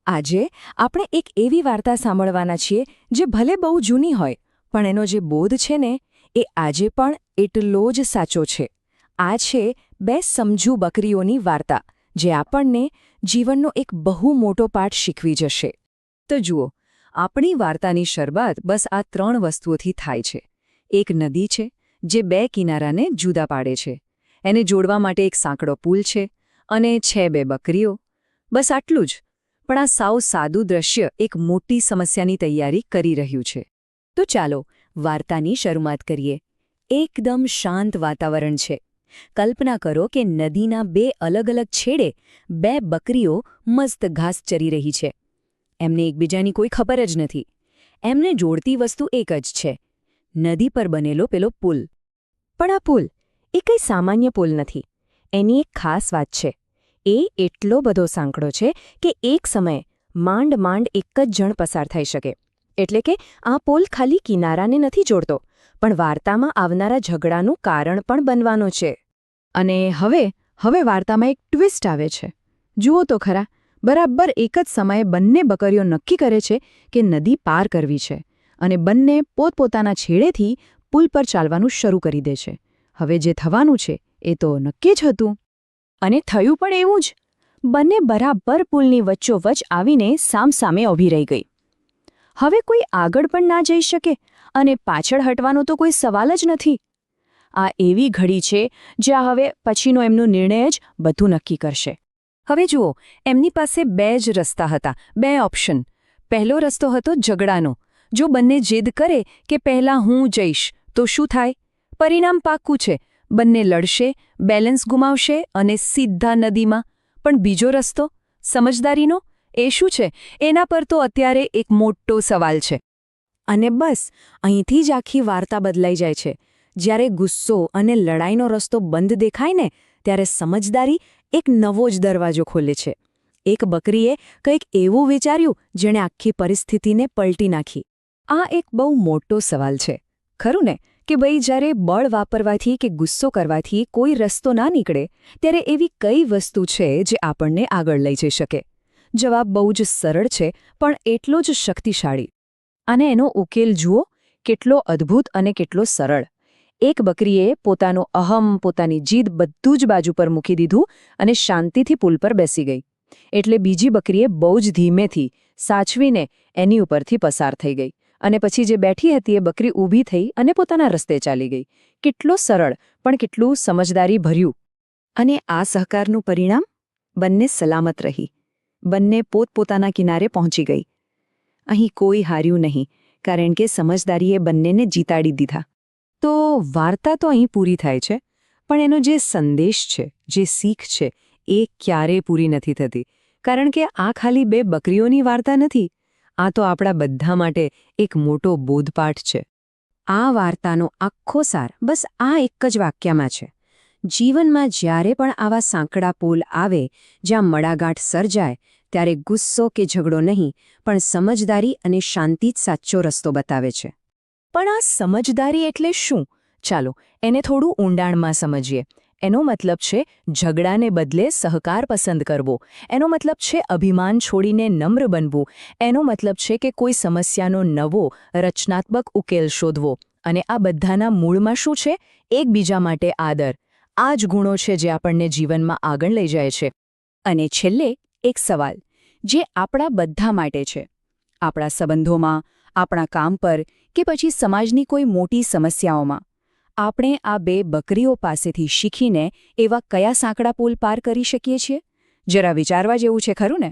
આજે આપણે એક એવી વાર્તા સાંભળવાના છીએ જે ભલે બહુ જૂની હોય પણ એનો જે બોધ છે ને એ આજે પણ એટલો જ સાચો છે. આ છે બે સમજુ બકરીઓની વાર્તા જે આપણને જીવનનો એક બહુ મોટો પાઠ શીખવી જશે. તો જુઓ, આપણી વાર્તાની શરૂઆત બસ આ 3 વસ્તુઓથી થાય છે. એક નદી છે જે બે કિનારાને જુદા પાડે છે, એને જોડવા માટે એક સાંકડો પુલ છે અને છે બે બકરીઓ. બસ આટલું જ. પણ આ સાવ સાદું દ્રશ્ય એક મોટી સમસ્યાની તૈયારી કરી રહ્યું છે. તો ચાલો વાર્તાની શરૂઆત કરીએ. એકદમ શાંત વાતાવરણ છે. કલ્પના કરો કે નદીના બે અલગ અલગ છેડે બે બકરીઓ મસ્ત ઘાસ ચરી રહી છે. એમને એકબીજાની કોઈ ખબર જ નથી. એમને જોડતી વસ્તુ એક જ છે, નદી પર બનેલો પેલો પુલ. પણ આ પુલ એ કંઈ સામાન્ય પુલ નથી. એની એક ખાસ વાત છે. એ એટલો બધો સાંકડો છે કે એક સમયે માંડ માંડ એક જ જણ પસાર થઈ શકે. એટલે કે આ પુલ ખાલી કિનારાને નથી જોડતો, પણ વાર્તામાં આવનારા ઝઘડાનું કારણ પણ બનવાનો છે. અને હવે વાર્તામાં એક ટ્વિસ્ટ આવે છે. જુઓ તો ખરા, બરાબર એક જ સમયે બંને બકરીઓ નક્કી કરે છે કે નદી પાર કરવી છે અને બંને પોતપોતાના છેડેથી પુલ પર ચાલવાનું શરૂ કરી દે છે. હવે જે થવાનું છે એ તો નક્કી જ હતું. અને થયું પણ એવું જ. બંને બરાબર પુલની વચ્ચોવચ્ચ આવીને સામસામે ઊભી રહી ગઈ. હવે કોઈ આગળ પણ ના જઈ શકે અને પાછળ હટવાનો તો કોઈ સવાલ જ નથી. આ એવી ઘડી છે જ્યાં હવે પછીનો એમનો નિર્ણય જ બધું નક્કી કરશે. હવે જુઓ, એમની પાસે બે જ રસ્તા હતા, બે ઓપ્શન. પહેલો રસ્તો હતો ઝઘડાનો. જો બંને જીદ કરે કે પહેલાં હું જઈશ તો શું થાય? પરિણામ પાક્કું છે, બંને લડશે, બેલેન્સ ગુમાવશે અને સીધા નદીમાં. પણ બીજો રસ્તો સમજદારીનો, એ શું છે? એના પર તો અત્યારે એક મોટો સવાલ છે. અને બસ અહીંથી જ આખી વાર્તા બદલાઈ જાય છે. જ્યારે ગુસ્સો અને લડાઈનો રસ્તો બંધ દેખાય ને, ત્યારે સમજદારી એક નવો જ દરવાજો ખોલે છે. એક બકરીએ કંઈક એવું વિચાર્યું જેણે આખી પરિસ્થિતિને પલટી નાખી. આ એક બહુ મોટો સવાલ છે, ખરું ને? કે ભાઈ, જ્યારે બળ વાપરવાથી કે ગુસ્સો કરવાથી કોઈ રસ્તો ના નીકળે, ત્યારે એવી કઈ વસ્તુ છે જે આપણને આગળ લઈ જઈ શકે? જવાબ બહુ જ સરળ છે, પણ એટલો જ શક્તિશાળી. અને એનો ઉકેલ જુઓ, કેટલો અદ્ભુત અને કેટલો સરળ. એક બકરીએ પોતાનો અહમ, પોતાની જીદ બધું જ બાજુ પર મૂકી દીધું અને શાંતિથી પુલ પર બેસી ગઈ. એટલે બીજી બકરીએ બહુ જ ધીમેથી, સાચવીને એની ઉપરથી પસાર થઈ ગઈ. અને પછી જે બેઠી હતી એ બકરી ઊભી થઈ અને પોતાના રસ્તે ચાલી ગઈ. કેટલો સરળ, પણ કેટલું સમજદારી ભર્યું. અને આ સહકારનું પરિણામ? બંને સલામત રહી. બંને પોતપોતાના કિનારે પહોંચી ગઈ. અહીં કોઈ હાર્યું નહીં, કારણ કે સમજદારીએ બંનેને જીતાડી દીધા. તો વાર્તા તો અહીં પૂરી થાય છે, પણ એનો જે સંદેશ છે, જે શીખ છે, એ ક્યારેય પૂરી નથી થતી. કારણ કે આ ખાલી બે બકરીઓની વાર્તા નથી. આ તો આપણા બધા માટે એક મોટો બોધપાઠ છે. આ વાર્તાનો આખો સાર બસ આ એક જ વાક્યમાં છે. જીવનમાં જ્યારે પણ આવા સાંકડા પુલ આવે, જ્યાં મડાગાંઠ સર્જાય, ત્યારે ગુસ્સો કે ઝઘડો નહીં, પણ સમજદારી અને શાંતિ જ સાચો રસ્તો બતાવે છે. પણ આ સમજદારી એટલે શું? ચાલો એને થોડું ઊંડાણમાં સમજીએ. એનો મતલબ છે ઝઘડાને બદલે સહકાર પસંદ કરવો. એનો મતલબ છે અભિમાન છોડીને નમ્ર બનવું. એનો મતલબ છે કે કોઈ સમસ્યાનો નવો, રચનાત્મક ઉકેલ શોધવો. અને આ બધાના મૂળમાં શું છે? એકબીજા માટે આદર. આ જ ગુણો છે જે આપણને જીવનમાં આગળ લઈ જાય છે. અને છેલ્લે એક સવાલ, જે આપણા બધા માટે છે. આપણા સંબંધોમાં, આપણા કામ પર, કે પછી સમાજની કોઈ મોટી સમસ્યાઓમાં. આપણે આ બે બકરીઓ પાસેથી શીખીને એવા કયા સાંકડા પુલ પાર કરી શકીએ છીએ? જરા વિચારવા જેવું છે, ખરું ને?